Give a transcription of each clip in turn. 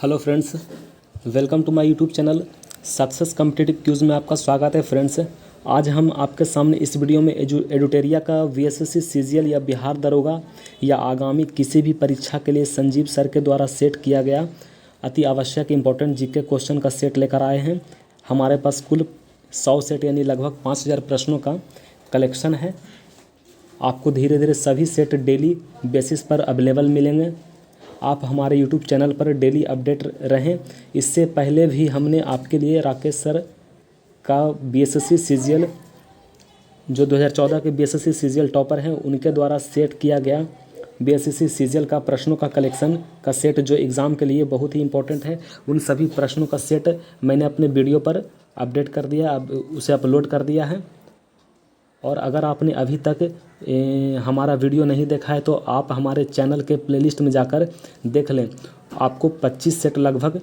Hello friends, welcome to my YouTube channel success competitive cues में आपका स्वागत है। फ्रेंड्स, आज हम आपके सामने इस वीडियो में एडुटेरिया का वीएसएससी सीजीएल या बिहार दरोगा या आगामी किसी भी परीक्षा के लिए संजीव सर के द्वारा सेट किया गया अति आवश्यक इंपॉर्टेंट जीके क्वेश्चन का सेट लेकर आए हैं। हमारे पास कुल 100 सेट यानी लगभग 5000 प्रश्नों का कलेक्शन है। आपको धीरे धीरे सभी सेट डेली बेसिस पर अवेलेबल मिलेंगे। आप हमारे YouTube चैनल पर डेली अपडेट रहें। इससे पहले भी हमने आपके लिए राकेश सर का बीएसएससी सीजीएल जो 2014 के बीएसएससी सीजीएल टॉपर हैं उनके द्वारा सेट किया गया बीएसएससी सीजीएल का प्रश्नों का कलेक्शन का सेट जो एग्ज़ाम के लिए बहुत ही इंपॉर्टेंट है, उन सभी प्रश्नों का सेट मैंने अपने वीडियो पर अपडेट कर दिया, अब उसे अपलोड कर दिया है। और अगर आपने अभी तक हमारा वीडियो नहीं देखा है तो आप हमारे चैनल के प्लेलिस्ट में जाकर देख लें। आपको 25 सेट लगभग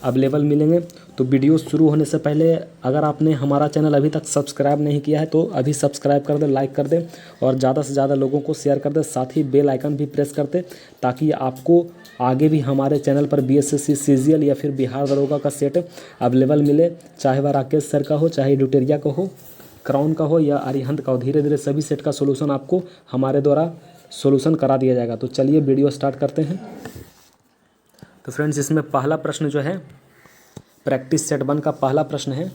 अवेलेबल मिलेंगे। तो वीडियो शुरू होने से पहले अगर आपने हमारा चैनल अभी तक सब्सक्राइब नहीं किया है तो अभी सब्सक्राइब कर दें, लाइक कर दें और ज़्यादा से ज़्यादा लोगों को शेयर कर दें। साथ ही बेल आइकन भी प्रेस कर दें ताकि आपको आगे भी हमारे चैनल पर बीएसएससी सीजीएल या फिर बिहार दरोगा का सेट अवेलेबल मिले, चाहे वह राकेश सर का हो, चाहे एडुटेरिया का हो, क्राउन का हो या अरिहंत का हो। धीरे धीरे सभी सेट का सोल्यूशन आपको हमारे द्वारा सोल्यूशन करा दिया जाएगा। तो चलिए वीडियो स्टार्ट करते हैं। तो फ्रेंड्स, इसमें पहला प्रश्न जो है प्रैक्टिस सेट 1 का पहला प्रश्न है,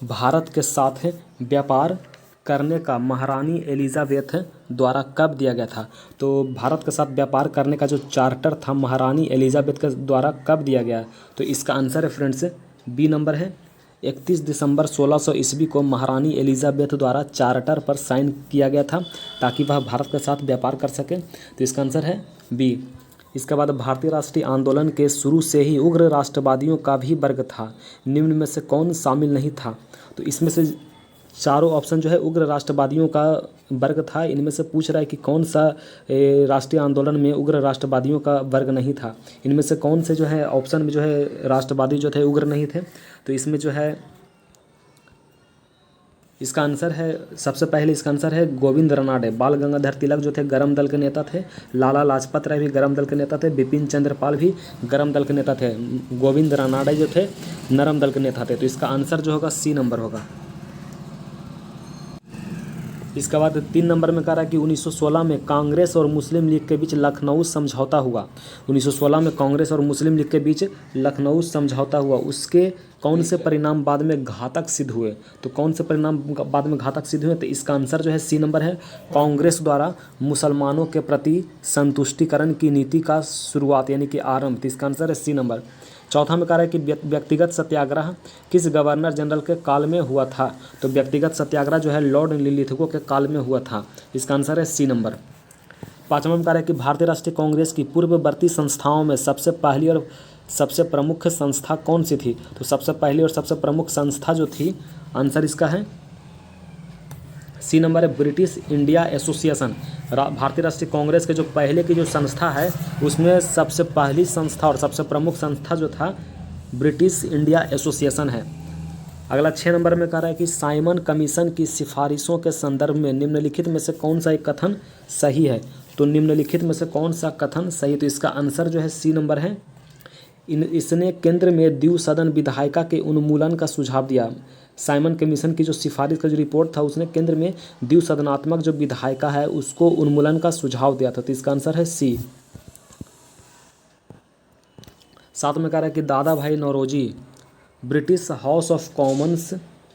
भारत के साथ व्यापार करने का महारानी एलिजाबेथ द्वारा कब दिया गया था। तो भारत के साथ व्यापार करने का जो चार्टर था महारानी एलिजाबेथ के द्वारा कब दिया गया। तो इसका आंसर है फ्रेंड्स बी नंबर है 31 दिसंबर 1600 ईस्वी को महारानी एलिजाबेथ द्वारा चार्टर पर साइन किया गया था ताकि वह भारत के साथ व्यापार कर सके। तो इसका आंसर है बी। इसके बाद भारतीय राष्ट्रीय आंदोलन के शुरू से ही उग्र राष्ट्रवादियों का भी वर्ग था, निम्न में से कौन शामिल नहीं था। तो इसमें से चारों ऑप्शन जो है उग्र राष्ट्रवादियों का वर्ग था। इनमें से पूछ रहा है कि कौन सा राष्ट्रीय आंदोलन में उग्र राष्ट्रवादियों का वर्ग नहीं था। इनमें से कौन से जो है ऑप्शन में जो है राष्ट्रवादी जो थे उग्र नहीं थे। तो इसमें जो है इसका आंसर है, सबसे पहले इसका आंसर है गोविंद रनाडे। बाल गंगाधर तिलक जो थे गरम दल के नेता थे, लाला लाजपत राय भी गरम दल के नेता थे, बिपिन चंद्र पाल भी गरम दल के नेता थे, गोविंद रनाडे जो थे नरम दल के नेता थे। तो इसका आंसर जो होगा सी नंबर होगा। इसके बाद 3 नंबर में कह रहा है कि 1916 में कांग्रेस और मुस्लिम लीग के बीच लखनऊ समझौता हुआ। 1916 में कांग्रेस और मुस्लिम लीग के बीच लखनऊ समझौता हुआ, उसके कौन से परिणाम बाद में घातक सिद्ध हुए। तो कौन से परिणाम बाद में घातक सिद्ध हुए। तो इसका आंसर जो है सी नंबर है, कांग्रेस द्वारा मुसलमानों के प्रति संतुष्टिकरण की नीति का शुरुआत यानी कि आरंभ। तो इसका आंसर है सी नंबर। चौथा में कह रहा है कि व्यक्तिगत सत्याग्रह किस गवर्नर जनरल के काल में हुआ था। तो व्यक्तिगत सत्याग्रह जो है लॉर्ड लिलिथगो के काल में हुआ था। इसका आंसर है सी नंबर। पांचवा में कह रहा है कि भारतीय राष्ट्रीय कांग्रेस की पूर्ववर्ती संस्थाओं में सबसे पहली और सबसे प्रमुख संस्था कौन सी थी। तो सबसे पहली और सबसे प्रमुख संस्था जो थी, आंसर इसका है सी नंबर है ब्रिटिश इंडिया एसोसिएशन। भारतीय राष्ट्रीय कांग्रेस के जो पहले की जो संस्था है उसमें सबसे पहली संस्था और सबसे प्रमुख संस्था जो था ब्रिटिश इंडिया एसोसिएशन है। अगला 6 नंबर में कह रहा है कि साइमन कमीशन की सिफारिशों के संदर्भ में निम्नलिखित में से कौन सा एक कथन सही है। तो निम्नलिखित में से कौन सा कथन सही। तो इसका आंसर जो है सी नंबर है, इसने केंद्र में द्विसदन विधायिका के उन्मूलन का सुझाव दिया। साइमन कमीशन की जो सिफारिश का जो रिपोर्ट था उसने केंद्र में द्विसदनात्मक जो विधायिका है उसको उन्मूलन का सुझाव दिया था। तो इसका आंसर है सी। 7 में कह रहा है कि Dadabhai Naoroji British House of Commons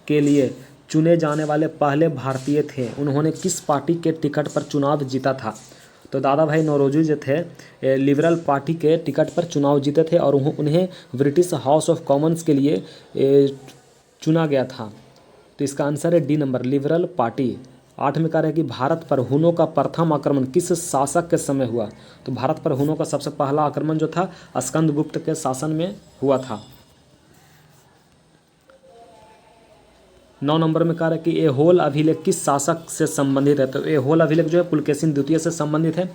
के लिए चुने जाने वाले पहले भारतीय थे, उन्होंने किस पार्टी के टिकट पर चुनाव जीता था। तो दादा भाई नौरोजी जो थे लिबरल पार्टी के टिकट पर चुनाव जीते थे और उन्हें ब्रिटिश हाउस ऑफ कॉमन्स के लिए चुना गया था। तो इसका आंसर है डी नंबर, लिबरल पार्टी। 8 में कह रहा है कि भारत पर हुनों का प्रथम आक्रमण किस शासक के समय हुआ। तो भारत पर हुनों का सबसे पहला आक्रमण जो था स्कंदगुप्त के शासन में हुआ था। 9 नंबर में कह रहा है कि ऐहोल अभिलेख किस शासक से संबंधित है। तो ऐहोल अभिलेख जो है पुलकेशिन द्वितीय से संबंधित है।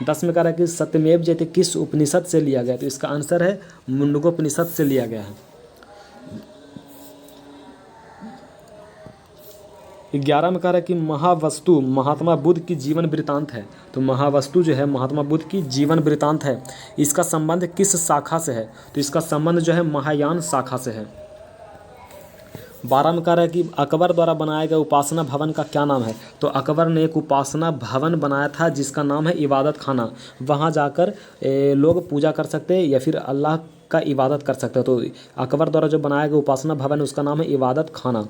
10 में कह रहा है कि सत्यमेव जयते किस उपनिषद से लिया गया। तो इसका आंसर है मुंडकोपनिषद से लिया गया है। 11 में कह रहा है कि महावस्तु महात्मा बुद्ध की जीवन वृतांत है। तो महावस्तु जो है महात्मा बुद्ध की जीवन वृतांत है। इसका संबंध किस शाखा से है? तो इसका संबंध जो है महायान शाखा से है। 12 में कह रहा है कि अकबर द्वारा बनाए गए उपासना भवन का क्या नाम है? तो अकबर ने एक उपासना भवन बनाया था जिसका नाम है इबादत खाना। वहाँ जाकर लोग पूजा कर सकते हैं या फिर अल्लाह का इबादत कर सकते हैं। तो अकबर द्वारा जो बनाया गया उपासना भवन उसका नाम है इबादत खाना।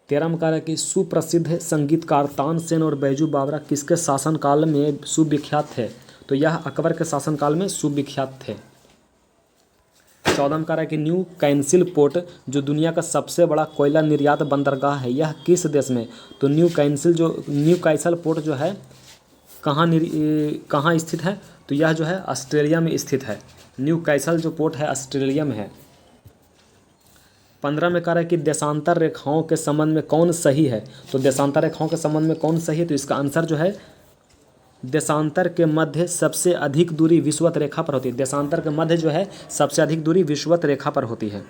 13 में कह रहा है कि सुप्रसिद्ध संगीतकार तानसेन और बैजू बावरा किसके शासनकाल में सुविख्यात थे? तो यह अकबर के शासनकाल में सुविख्यात थे। 14 में कह रहा है कि न्यू कैंसिल पोर्ट जो दुनिया का सबसे बड़ा कोयला निर्यात बंदरगाह है यह किस देश में? तो न्यू कैसल पोर्ट जो है कहाँ स्थित है? तो यह जो है ऑस्ट्रेलिया में स्थित है। न्यू कैसल जो पोर्ट है ऑस्ट्रेलिया में है। 15 में कह रहा है कि देशांतर रेखाओं के संबंध में कौन सही है? तो देशांतर रेखाओं के संबंध में कौन सही है? तो इसका आंसर जो है देशांतर के मध्य सबसे अधिक दूरी विषुवत रेखा पर होती है। देशांतर के मध्य जो है सबसे अधिक दूरी विषुवत रेखा पर होती है।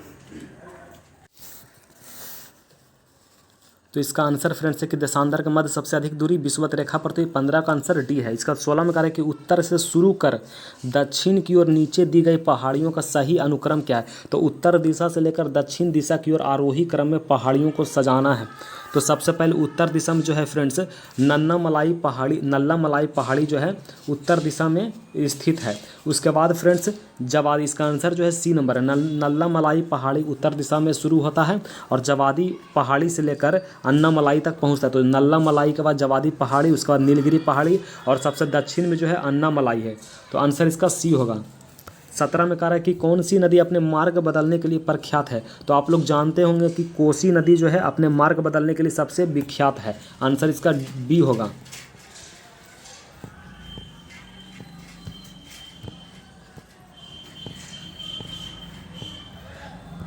तो इसका आंसर फ्रेंड्स है कि देशांतर के मध्य सबसे अधिक दूरी विषुवत रेखा पर। तो 15 का आंसर डी है। इसका 16 में कह रहा है कि उत्तर से शुरू कर दक्षिण की ओर नीचे दी गई पहाड़ियों का सही अनुक्रम क्या है? तो उत्तर दिशा से लेकर दक्षिण दिशा की ओर आरोही क्रम में पहाड़ियों को सजाना है। तो सबसे पहले उत्तर दिशा में जो है फ्रेंड्स नल्ला मलाई पहाड़ी जो है उत्तर दिशा में स्थित है। उसके बाद फ्रेंड्स जवादी, इसका आंसर जो है सी नंबर है। नल्ला मलाई पहाड़ी उत्तर दिशा में शुरू होता है और जवादी पहाड़ी से लेकर अन्नामलाई तक पहुंचता है। तो नल्ला मलाई के बाद जवादी पहाड़ी, उसके बाद नीलगिरी पहाड़ी और सबसे दक्षिण में जो है अन्नामलाई है। तो आंसर इसका सी होगा। 17 में कह रहा है कि कौन सी नदी अपने मार्ग बदलने के लिए प्रख्यात है? तो आप लोग जानते होंगे कि कोसी नदी जो है अपने मार्ग बदलने के लिए सबसे विख्यात है। आंसर इसका बी होगा।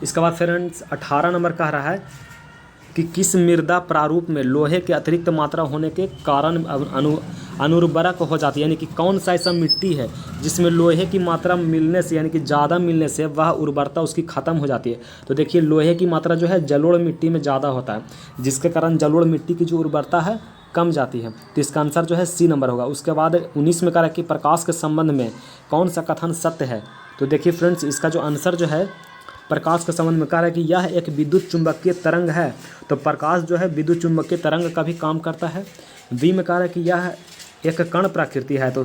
इसके बाद फ्रेंड्स 18 नंबर कह रहा है कि किस मृदा प्रारूप में लोहे के अतिरिक्त मात्रा होने के कारण अनुर्वरक हो जाती है? यानी कि कौन सा ऐसा मिट्टी है जिसमें लोहे की मात्रा मिलने से यानी कि ज़्यादा मिलने से वह उर्वरता उसकी ख़त्म हो जाती है? तो देखिए लोहे की मात्रा जो है जलोढ़ मिट्टी में ज़्यादा होता है जिसके कारण जलोढ़ मिट्टी की जो उर्वरता है कम जाती है। तो इसका आंसर जो है सी नंबर होगा। उसके बाद 19 में कह रहा है कि प्रकाश के संबंध में कौन सा कथन सत्य है? तो देखिए फ्रेंड्स इसका जो आंसर जो है प्रकाश के संबंध में कह रहा है कि यह एक विद्युत चुंबकीय तरंग है। तो प्रकाश जो है विद्युत चुंबकीय तरंग का भी काम करता है। बी में कह रहा है कि यह एक कण प्रकृति है। तो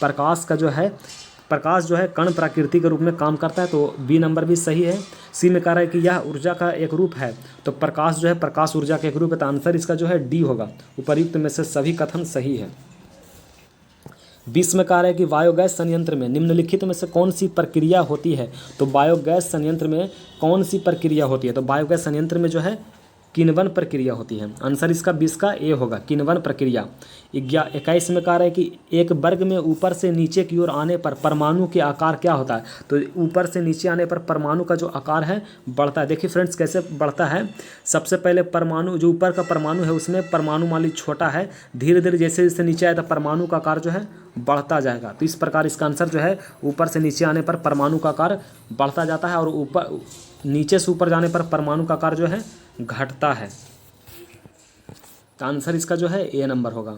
प्रकाश जो है कण प्रकृति के रूप में काम करता है। तो बी नंबर भी सही है। सी में कह रहा है कि यह ऊर्जा का एक रूप है। तो प्रकाश जो है प्रकाश ऊर्जा का एक रूप है। तो आंसर इसका जो है डी होगा। उपर्युक्त में से सभी कथन सही है। 20 में कह रहा है कि बायोगैस संयंत्र में निम्नलिखित में से कौन सी प्रक्रिया होती है? तो बायोगैस संयंत्र में कौन सी प्रक्रिया होती है? तो बायोगैस संयंत्र में जो है किण्वन प्रक्रिया होती है। आंसर इसका 20 का ए होगा, किण्वन प्रक्रिया। 21 में कह रहा है कि एक वर्ग में ऊपर से नीचे की ओर आने पर परमाणु के आकार क्या होता है? तो ऊपर से नीचे आने पर परमाणु का जो आकार है बढ़ता है। देखिए फ्रेंड्स कैसे बढ़ता है। सबसे पहले परमाणु जो ऊपर का परमाणु है उसमें परमाणु मान लीजिए छोटा है, धीरे धीरे जैसे जैसे नीचे आए तो परमाणु का आकार जो है बढ़ता जाएगा। तो इस प्रकार इसका आंसर जो है ऊपर से नीचे आने पर परमाणु का आकार बढ़ता जाता है और नीचे से ऊपर जाने पर परमाणु का आकार जो है घटता है। तो आंसर इसका जो है ए नंबर होगा।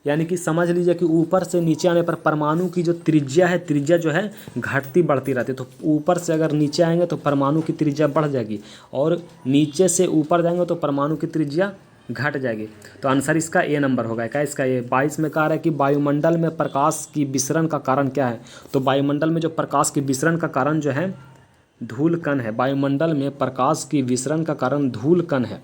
यानी कि समझ लीजिए कि ऊपर से नीचे आने पर परमाणु की जो त्रिज्या है, त्रिज्या जो है घटती बढ़ती रहती है। तो ऊपर से अगर नीचे आएंगे तो परमाणु की त्रिज्या बढ़ जाएगी और नीचे से ऊपर जाएंगे तो परमाणु की त्रिज्या घट जाएगी। तो आंसर इसका ए नंबर होगा। क्या इसका ये 22 में कह रहा है कि वायुमंडल में प्रकाश की विसरण का कारण क्या है? तो वायुमंडल में जो प्रकाश की विसरण का कारण जो है धूल कण है। वायुमंडल में प्रकाश की विसरण का कारण धूल कण है।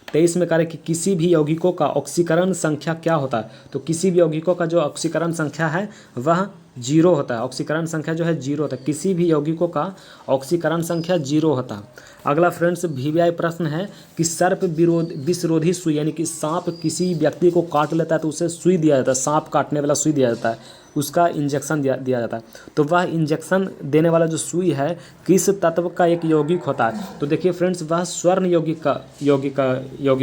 23 में कह रहा है कि किसी भी यौगिकों का ऑक्सीकरण संख्या क्या होता है? तो किसी भी यौगिकों का जो ऑक्सीकरण संख्या है वह 0 होता है। ऑक्सीकरण संख्या जो है 0 होता है। किसी भी यौगिकों का ऑक्सीकरण संख्या 0 होता है। अगला फ्रेंड्स VVI प्रश्न है कि सर्प विषरोधी सुई, यानी कि सांप किसी व्यक्ति को काट लेता है तो उसे सुई दिया जाता है, सांप काटने वाला सुई दिया जाता है, उसका इंजेक्शन दिया जाता है। तो वह इंजेक्शन देने वाला जो सुई है किस तत्व का एक यौगिक होता है? तो देखिए फ्रेंड्स वह स्वर्ण यौगिक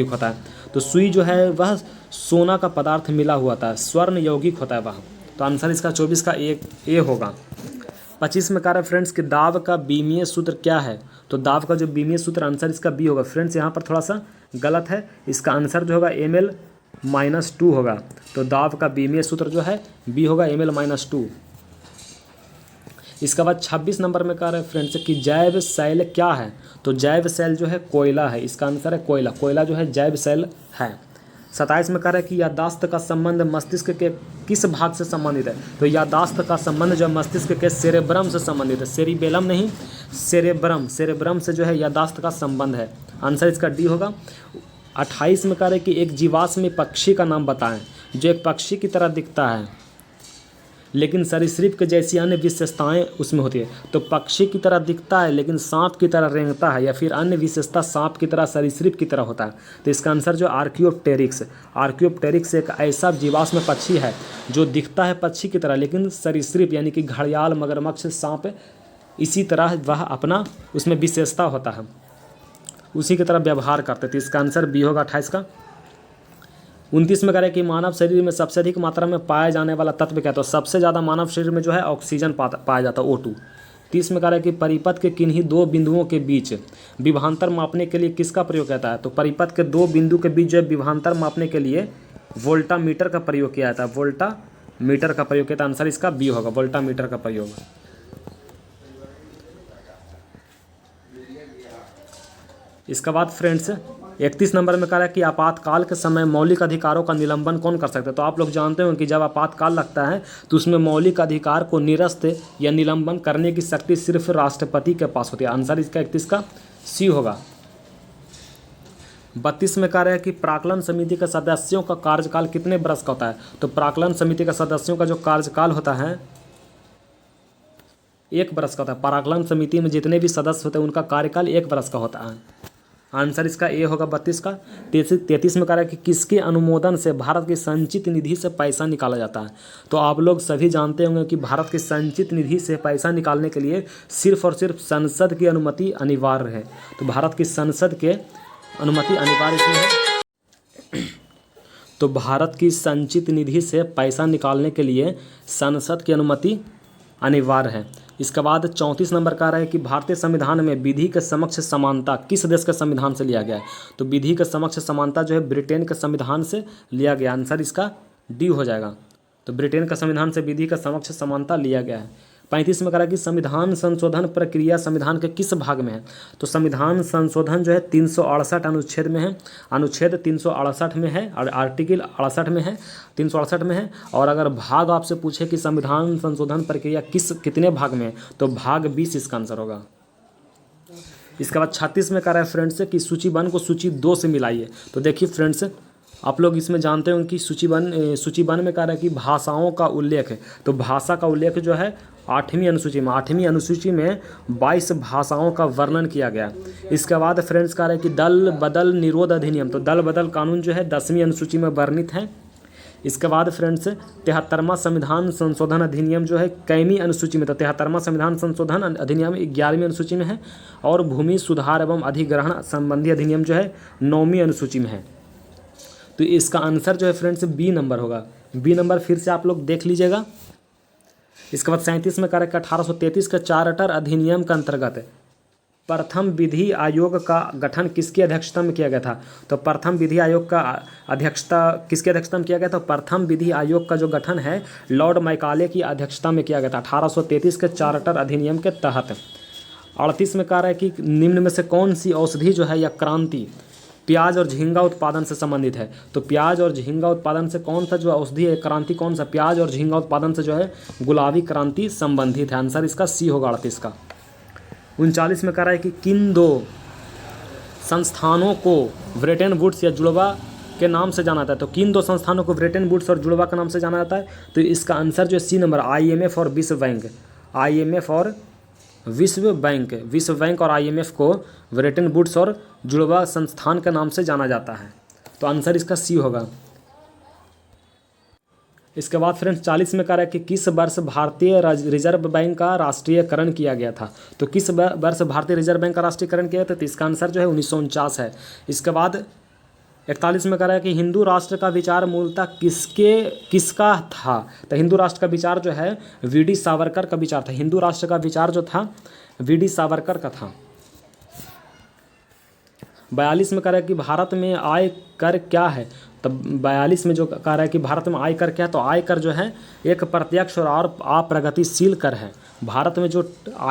होता है। तो सुई जो है वह सोना का पदार्थ मिला हुआ था, स्वर्ण यौगिक होता है वह। तो आंसर इसका 24 का ए होगा। 25 में कह रहा है फ्रेंड्स कि दाब का बीमीय सूत्र क्या है। तो दाब का जो बीमीय सूत्र आंसर इसका बी होगा। फ्रेंड्स यहाँ पर थोड़ा सा गलत है, इसका आंसर जो होगा ml-2 होगा। तो दाब का बीमीय सूत्र जो है बी होगा ml-2। इसके बाद 26 नंबर में कह रहे हैं फ्रेंड्स कि जैव सेल क्या है। तो जैव सेल जो है कोयला है, इसका आंसर है कोयला। कोयला जो है जैव सेल है। 27 में कह रहा है कि यादाश्त का संबंध मस्तिष्क के किस भाग से संबंधित है। तो यादाश्त का संबंध जो मस्तिष्क के सेरेब्रम से संबंधित है, सेरिबेलम नहीं, सेरेब्रम। सेरेब्रम से जो है यादाश्त का संबंध है। आंसर इसका डी होगा। 28 में कह रहे हैं कि एक जीवाश्म पक्षी का नाम बताएं जो एक पक्षी की तरह दिखता है लेकिन सरीसृप के जैसी अन्य विशेषताएं उसमें होती है। तो पक्षी की तरह दिखता है लेकिन सांप की तरह रेंगता है, या फिर अन्य विशेषता सांप की तरह सरीसृप की तरह होता है। तो इसका आंसर जो आर्कियोप्टेरिक्स। आर्कियोप्टेरिक्स एक ऐसा जीवाश्म पक्षी है जो दिखता है पक्षी की तरह लेकिन सरीसृप यानी कि घड़ियाल, मगरमच्छ, सांप इसी तरह वह अपना उसमें विशेषता होता है, उसी की तरह व्यवहार करते। तो इसका आंसर बी होगा 28 का। 29 में कह रहे हैं कि मानव शरीर में सबसे अधिक मात्रा में पाया जाने वाला तत्व क्या है। तो सबसे ज़्यादा मानव शरीर में जो है ऑक्सीजन पाया जाता है, O2। 30 में कह रहा है कि परिपथ के किन्हीं दो बिंदुओं के बीच विभवांतर मापने के लिए किसका प्रयोग किया जाता है। तो परिपथ के दो बिंदु के बीच जो है विभवांतर मापने के लिए वोल्टामीटर का प्रयोग किया जाता है। वोल्टामीटर का प्रयोग किया, आंसर इसका बी होगा, वोल्टामीटर का प्रयोग। इसके बाद फ्रेंड्स 31 नंबर में कह रहा है कि आपातकाल के समय मौलिक अधिकारों का निलंबन कौन कर सकता है। तो आप लोग जानते हो कि जब आपातकाल लगता है तो उसमें मौलिक अधिकार को निरस्त या निलंबन करने की शक्ति सिर्फ राष्ट्रपति के पास होती है। आंसर इसका 31 का सी होगा। 32 में कह रहा है कि प्राक्कलन समिति के सदस्यों का कार्यकाल कितने वर्ष का होता है। तो प्राक्कलन समिति के सदस्यों का जो कार्यकाल होता है 1 वर्ष का होता है। प्राक्कलन समिति में जितने भी सदस्य होते हैं उनका कार्यकाल 1 वर्ष का होता है। आंसर इसका ए होगा 32 का। 33 में कह रहा है कि किसके अनुमोदन से भारत की संचित निधि से पैसा निकाला जाता है। तो आप लोग सभी जानते होंगे कि भारत की संचित निधि से पैसा निकालने के लिए सिर्फ और सिर्फ संसद की अनुमति अनिवार्य है। तो भारत की संसद के अनुमति अनिवार्य इसमें है। तो भारत की संचित निधि से पैसा निकालने के लिए संसद की अनुमति अनिवार्य है। इसके बाद 34 नंबर का रहा है कि भारतीय संविधान में विधि के समक्ष समानता किस देश के संविधान से लिया गया है। तो विधि के समक्ष समानता जो है ब्रिटेन के संविधान से लिया गया। आंसर इसका डी हो जाएगा। तो ब्रिटेन का संविधान से विधि का समक्ष समानता लिया गया है। 35 में कहा कि संविधान संशोधन प्रक्रिया संविधान के किस भाग में है। तो संविधान संशोधन जो है 368 अनुच्छेद में है। अनुच्छेद 368 में है और आर्टिकल 68 में है, 368 में है। और अगर भाग आपसे पूछे कि संविधान संशोधन प्रक्रिया कितने भाग में है तो भाग 20 इसका आंसर होगा। इसके बाद 36 में कह रहा है फ्रेंड्स कि सूची 1 को सूची 2 से मिलाइए। तो देखिए फ्रेंड्स, आप लोग इसमें जानते हो कि सूची 1 में कह रहा है कि भाषाओं का उल्लेख है। तो भाषा का उल्लेख जो है 8वीं अनुसूची में 22 भाषाओं का वर्णन किया गया। इसके बाद फ्रेंड्स कह रहे हैं कि दल बदल निरोध अधिनियम। तो दल बदल कानून जो है 10वीं अनुसूची में वर्णित है। इसके बाद फ्रेंड्स 73वां संविधान संशोधन अधिनियम जो है कईवीं अनुसूची में। तो 73वां संविधान संशोधन अधिनियम 11वीं अनुसूची में है। और भूमि सुधार एवं अधिग्रहण संबंधी अधिनियम जो है 9वीं अनुसूची में है। तो इसका आंसर जो है फ्रेंड्स बी नंबर होगा। बी नंबर फिर से आप लोग देख लीजिएगा। इसके बाद 37 में कह रहा है कि 1833 के चार्टर अधिनियम के अंतर्गत प्रथम विधि आयोग का गठन किसकी अध्यक्षता में किया गया था। तो प्रथम विधि आयोग का अध्यक्षता किसकी अध्यक्षता में किया गया था। प्रथम विधि आयोग का जो गठन है लॉर्ड मैकाले की अध्यक्षता में किया गया था 1833 के चार्टर अधिनियम के तहत। 38 में कह रहा है कि निम्न में से कौन सी औषधि जो है या क्रांति प्याज और झींगा उत्पादन से संबंधित है। तो प्याज और झींगा उत्पादन से कौन सा जो औषधि है क्रांति कौन सा, प्याज और झींगा उत्पादन से जो है गुलाबी क्रांति संबंधित है। आंसर इसका सी होगा 38 का। 39 में कह रहा है कि किन 2 संस्थानों को ब्रेटन वुड्स या जुड़वा के नाम से जाना जाता है। तो किन 2 संस्थानों को ब्रेटन वुड्स और जुड़वा के नाम से जाना जाता है। तो इसका आंसर जो है सी नंबर IMF और विश्व बैंक। IMF और विश्व बैंक और IMF को ब्रेटन वुड्स और जुड़वा संस्थान के नाम से जाना जाता है। तो आंसर इसका सी होगा। इसके बाद फ्रेंड्स 40 में कह रहा है कि किस वर्ष भारतीय रिजर्व बैंक का राष्ट्रीयकरण किया गया था। तो किस वर्ष भारतीय रिजर्व बैंक का राष्ट्रीयकरण किया था। तो इसका आंसर जो है 1949 है। इसके बाद 41 में कह रहा है कि हिंदू राष्ट्र का विचार मूलतः किसका था। तो हिंदू राष्ट्र का विचार जो है वीडी सावरकर का विचार था। हिंदू राष्ट्र का विचार जो था वीडी सावरकर का था। 42 में कह रहा है कि भारत में आय कर क्या है। तो 42 में जो कह रहा है कि भारत में आय कर क्या है, तो आय कर जो है एक प्रत्यक्ष और अप्रगतिशील कर है। भारत में जो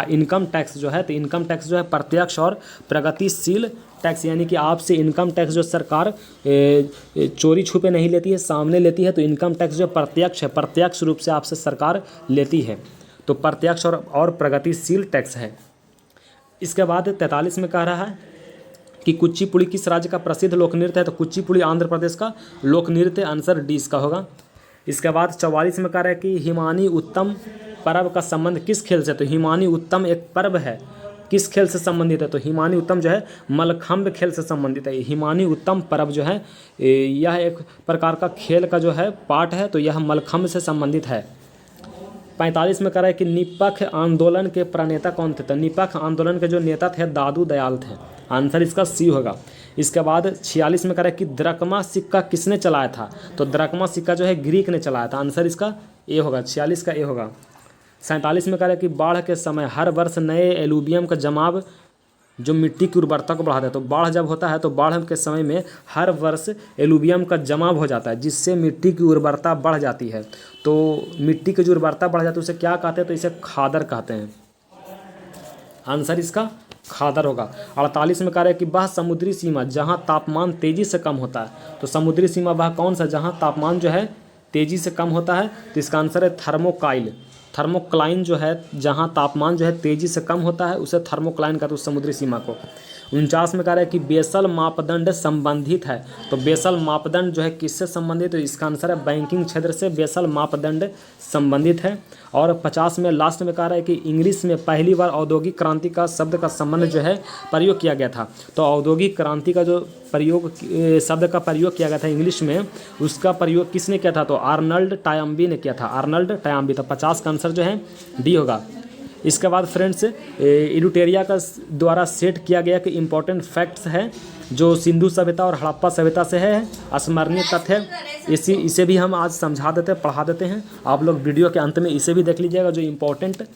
इनकम टैक्स जो है, तो इनकम टैक्स जो है प्रत्यक्ष और प्रगतिशील टैक्स, यानी कि आपसे इनकम टैक्स जो सरकार चोरी छुपे नहीं लेती है, सामने लेती है। तो इनकम टैक्स जो प्रत्यक्ष है, प्रत्यक्ष रूप से आपसे सरकार लेती है, तो प्रत्यक्ष और प्रगतिशील टैक्स है। इसके बाद 43 में कह रहा है कि कुचिपुड़ी किस राज्य का प्रसिद्ध लोक नृत्य है। तो कुचिपुड़ी आंध्र प्रदेश का लोक नृत्य, आंसर डी इसका होगा। इसके बाद 44 में कह रहा है कि हिमानी उत्तम पर्व का संबंध किस खेल से। तो हिमानी उत्तम एक पर्व है, किस खेल से संबंधित है। तो हिमानी उत्तम जो है मलखंभ खेल से संबंधित है। हिमानी उत्तम पर्व जो है यह एक प्रकार का खेल का जो है पार्ट है, तो यह मलखंभ से संबंधित है। 45 में कह रहा है कि निपख आंदोलन के प्रणेता कौन थे। तो निपख आंदोलन के जो नेता थे दादू दयाल थे, आंसर इसका सी होगा। इसके बाद 46 में कह रहा है कि द्रकमा सिक्का किसने चलाया था। तो द्रकमा सिक्का जो है ग्रीक ने चलाया था, आंसर इसका ए होगा, 46 का ए होगा। 47 में कह रहा है कि बाढ़ के समय हर वर्ष नए एलुवियम का जमाव जो मिट्टी की उर्वरता को बढ़ाता है। तो बाढ़ जब होता है तो बाढ़ के समय में हर वर्ष एलुवियम का जमाव हो जाता है, जिससे मिट्टी की उर्वरता बढ़ जाती है। तो मिट्टी की जो उर्वरता बढ़ जाती है उसे क्या कहते हैं, तो इसे खादर कहते हैं, आंसर इसका खादर होगा। 48 में कह रहा है कि वह समुद्री सीमा जहां तापमान तेजी से कम होता है। तो समुद्री सीमा वह कौन सा जहां तापमान जो है तेजी से कम होता है। तो इसका आंसर है थर्मोकाइल, थर्मोक्लाइन जो है जहां तापमान जो है तेजी से कम होता है उसे थर्मोक्लाइन कहते हैं उस समुद्री सीमा को। 49 में कह रहा है कि बेसल मापदंड संबंधित है। तो बेसल मापदंड जो है किससे संबंधित है, तो इसका आंसर है बैंकिंग क्षेत्र से बेसल मापदंड संबंधित है। और 50 में लास्ट में कह रहा है कि इंग्लिश में पहली बार औद्योगिक क्रांति का शब्द का संबंध जो है प्रयोग किया गया था। तो औद्योगिक क्रांति का जो प्रयोग शब्द का प्रयोग किया गया था इंग्लिश में, उसका प्रयोग किसने किया था, तो आर्नल्ड टायम्बी ने किया था, आर्नल्ड टायम्बी। तो 50 का आंसर जो है डी होगा। इसके बाद फ्रेंड्स एडुटेरिया का द्वारा सेट किया गया कि इम्पोर्टेंट फैक्ट्स है जो सिंधु सभ्यता और हड़प्पा सभ्यता से है, स्मरणीय तथ्य। इसे भी हम आज समझा देते हैं, पढ़ा देते हैं। आप लोग वीडियो के अंत में इसे भी देख लीजिएगा जो इम्पोर्टेंट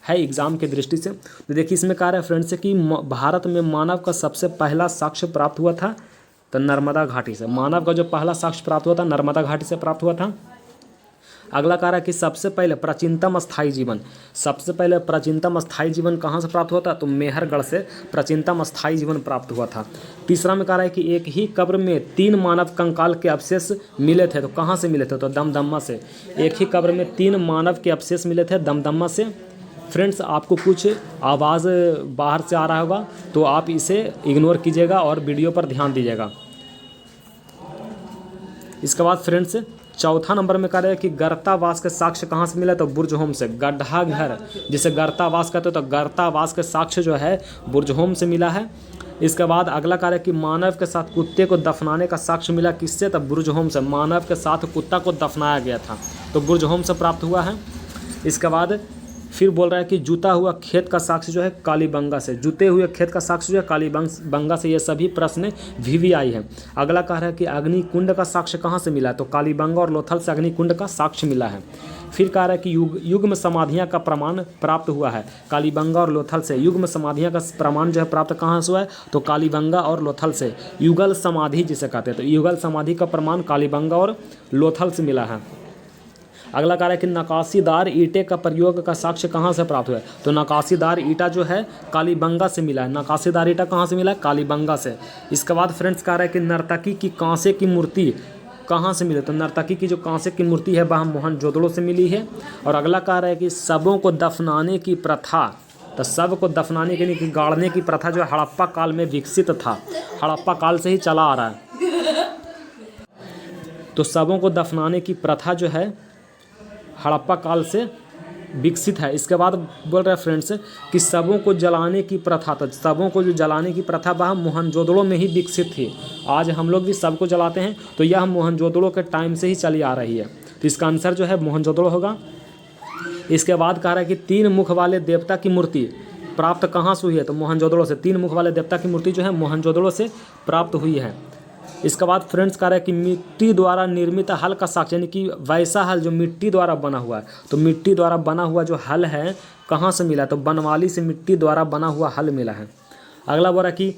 है एग्जाम के दृष्टि से। तो देखिए इसमें कह रहा है फ्रेंड्स कि भारत में मानव का सबसे पहला साक्ष्य प्राप्त हुआ था तो नर्मदा घाटी से। मानव का जो पहला साक्ष्य प्राप्त हुआ था नर्मदा घाटी से प्राप्त हुआ था। अगला कह रहा है कि सबसे पहले प्राचीनतम स्थायी जीवन, सबसे पहले प्राचीनतम स्थायी जीवन कहाँ से प्राप्त हुआ था, तो मेहरगढ़ से प्राचीनतम स्थायी जीवन प्राप्त हुआ था। तीसरा में कह रहा है कि एक ही कब्र में 3 मानव कंकाल के अवशेष मिले थे। तो कहाँ से मिले थे, तो दमदम्मा से। एक ही कब्र में 3 मानव के अवशेष मिले थे दमदम्मा से। फ्रेंड्स आपको कुछ आवाज़ बाहर से आ रहा होगा तो आप इसे इग्नोर कीजिएगा और वीडियो पर ध्यान दीजिएगा। इसके बाद फ्रेंड्स चौथा नंबर में कह रहे हैं कि गर्तावास के साक्ष्य कहाँ से मिला, तो बुर्जहोम से। गड्ढा घर जिसे गर्तावास कहते हैं, तो गर्तावास के साक्ष्य जो है बुर्जहोम से मिला है। इसके बाद अगला कह रहा है कि मानव के साथ कुत्ते को दफनाने का साक्ष्य मिला किससे, तो बुर्जहोम से। मानव के साथ कुत्ता को दफनाया गया था तो बुर्जहोम से प्राप्त हुआ है। इसके बाद फिर बोल रहा है कि जुता हुआ खेत का साक्ष्य जो है कालीबंगा से। जुते हुए खेत का साक्ष्य जो है कालीबंगा से। ये सभी प्रश्न VVI है। अगला कह रहा है कि अग्निकुंड का साक्ष्य कहाँ से मिला है, तो कालीबंगा और लोथल से अग्निकुंड का साक्ष्य मिला है। फिर कह रहा है कि युग्म समाधियाँ का प्रमाण प्राप्त हुआ है कालीबंगा और लोथल से। युग्म समाधियाँ का प्रमाण जो है प्राप्त कहाँ से हुआ है, तो कालीबंगा और लोथल से। युगल समाधि जिसे कहते हैं, तो युगल समाधि का प्रमाण कालीबंगा और लोथल से मिला है। अगला कह रहा है कि नकाशीदार ईंटे का प्रयोग का साक्ष्य कहाँ से प्राप्त हुआ है, तो नकाशीदार ईंटा जो है कालीबंगा से मिला है। नकाशीदार ईंटा कहाँ से मिला है, कालीबंगा से। इसके बाद फ्रेंड्स कह रहा है कि नर्तकी की कांसे की मूर्ति कहाँ से मिले, तो नर्तकी की जो कांसे की मूर्ति है वह मोहनजोदड़ो से मिली है। और अगला कह रहा है कि शवों को दफनाने की प्रथा, तो शव को दफनाने के लिए गाड़ने की प्रथा जो हड़प्पा काल में विकसित था, हड़प्पा काल से ही चला आ रहा है। तो शवों को दफनाने की प्रथा जो है हड़प्पा काल से विकसित है। इसके बाद बोल रहे हैं फ्रेंड्स कि शवों को जलाने की प्रथा, तो शवों को जो जलाने की प्रथा वह मोहनजोदड़ो में ही विकसित थी। आज हम लोग भी शव को जलाते हैं तो यह मोहनजोदड़ो के टाइम से ही चली आ रही है। तो इसका आंसर जो है मोहनजोदड़ो होगा। इसके बाद कह रहा है कि 3 मुख वाले देवता की मूर्ति प्राप्त कहाँ से हुई है, तो मोहनजोदड़ो से। 3 मुख वाले देवता की मूर्ति जो है मोहनजोदड़ो से प्राप्त हुई है। इसके बाद फ्रेंड्स कह रहा है कि मिट्टी द्वारा निर्मित हल का साक्ष्य, यानी कि वैसा हल जो मिट्टी द्वारा बना हुआ है। तो मिट्टी द्वारा बना हुआ जो हल है कहाँ से मिला, तो बनवाली से मिट्टी द्वारा बना हुआ हल मिला है। अगला बोल रहा है कि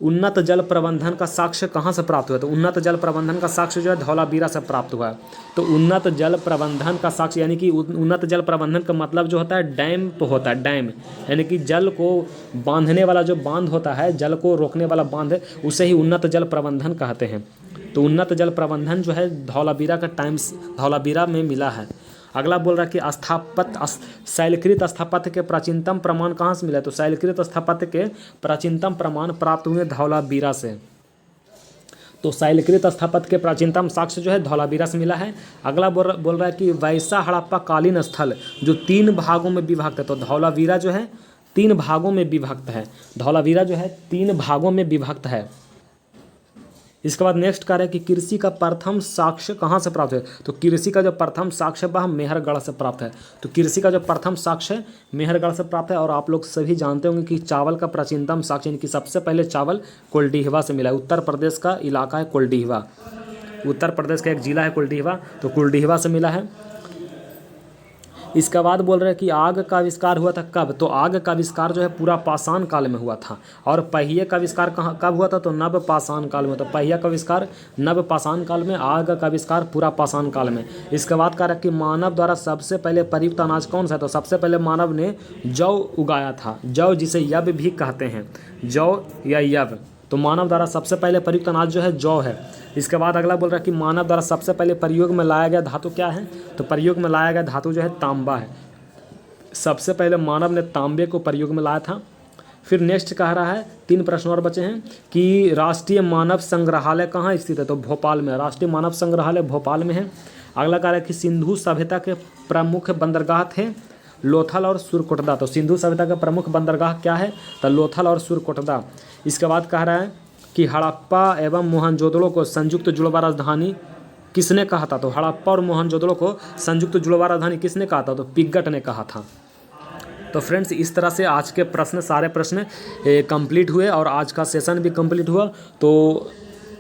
उन्नत जल प्रबंधन का साक्ष्य कहाँ से प्राप्त हुआ, तो उन्नत जल प्रबंधन का साक्ष्य जो है धौलावीरा से प्राप्त हुआ है। तो उन्नत जल प्रबंधन का साक्ष्य, यानी कि उन्नत जल प्रबंधन का मतलब जो होता है डैम होता है, डैम यानी कि जल को बांधने वाला जो बांध होता है, जल को रोकने वाला बांध है, उसे ही उन्नत जल प्रबंधन कहते हैं। तो उन्नत जल प्रबंधन जो है धौलावीरा का धौलावीरा में मिला है। अगला बोल रहा है कि शैलकृत स्थापत्य के प्राचीनतम प्रमाण कहाँ से मिला, तो शैलकृत स्थापत्य के प्राचीनतम प्रमाण प्राप्त हुए धौलावीरा से। तो शैलकृत स्थापत्य के प्राचीनतम साक्ष्य जो है धौलावीरा से मिला है। अगला बोल रहा है कि वैसा हड़प्पा कालीन स्थल जो 3 भागों में विभक्त है। तो धौलावीरा जो है 3 भागों में विभक्त है, धौलावीरा जो है 3 भागों में विभक्त है। इसके बाद नेक्स्ट कार्य है कि कृषि का प्रथम साक्ष्य कहाँ से प्राप्त है, तो कृषि का जो प्रथम साक्ष्य वह मेहरगढ़ से प्राप्त है। तो कृषि का जो प्रथम साक्ष्य मेहरगढ़ से प्राप्त है। और आप लोग सभी जानते होंगे कि चावल का प्राचीनतम साक्ष्य, यानी कि सबसे पहले चावल कुलडीहवा से मिला है। उत्तर प्रदेश का इलाका है कुलडीहवा, उत्तर प्रदेश का एक जिला है कुलडीहवा, तो कुलडीहवा से मिला है। इसके बाद बोल रहे हैं कि आग का आविष्कार हुआ था कब, तो आग का आविष्कार जो है पूरा पाषाण काल में हुआ था। और पहिए का आविष्कार कब हुआ था, तो नव पाषाण काल में। तो पहिया का आविष्कार नव पाषाण काल में, आग का आविष्कार पूरा पाषाण काल में। इसके बाद कह रहा है कि मानव द्वारा सबसे पहले प्रयुक्त अनाज कौन सा है, तो सबसे पहले मानव ने जौ उगाया था, जौ जिसे यव भी कहते हैं, जौ या यव। तो मानव द्वारा सबसे पहले प्रयुक्त अनाज जो है जौ है। इसके बाद अगला बोल रहा है कि मानव द्वारा सबसे पहले प्रयोग में लाया गया धातु क्या है, तो प्रयोग में लाया गया धातु जो है तांबा है। सबसे पहले मानव ने तांबे को प्रयोग में लाया था। फिर नेक्स्ट कह रहा है 3 प्रश्न और बचे हैं कि राष्ट्रीय मानव संग्रहालय कहाँ स्थित है, तो भोपाल में, राष्ट्रीय मानव संग्रहालय भोपाल में है। अगला कह रहा है कि सिंधु सभ्यता के प्रमुख बंदरगाह थे लोथल और सुरकोटदा। तो सिंधु सभ्यता का प्रमुख बंदरगाह क्या है, तो लोथल और सुरकोटदा। इसके बाद कह रहा है कि हड़प्पा एवं मोहनजोदड़ो को संयुक्त जुड़वा राजधानी किसने कहा था, तो हड़प्पा और मोहनजोदड़ो को संयुक्त जुड़वा राजधानी किसने कहा था, तो पिग्गट ने कहा था। तो फ्रेंड्स इस तरह से आज के प्रश्न, सारे प्रश्न कंप्लीट हुए और आज का सेशन भी कंप्लीट हुआ। तो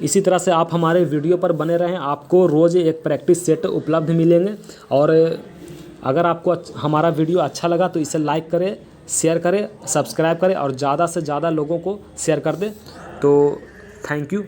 इसी तरह से आप हमारे वीडियो पर बने रहें, आपको रोज़ एक प्रैक्टिस सेट उपलब्ध मिलेंगे। और अगर आपको हमारा वीडियो अच्छा लगा तो इसे लाइक करें, शेयर करें, सब्सक्राइब करें और ज़्यादा से ज़्यादा लोगों को शेयर कर दें। तो थैंक यू।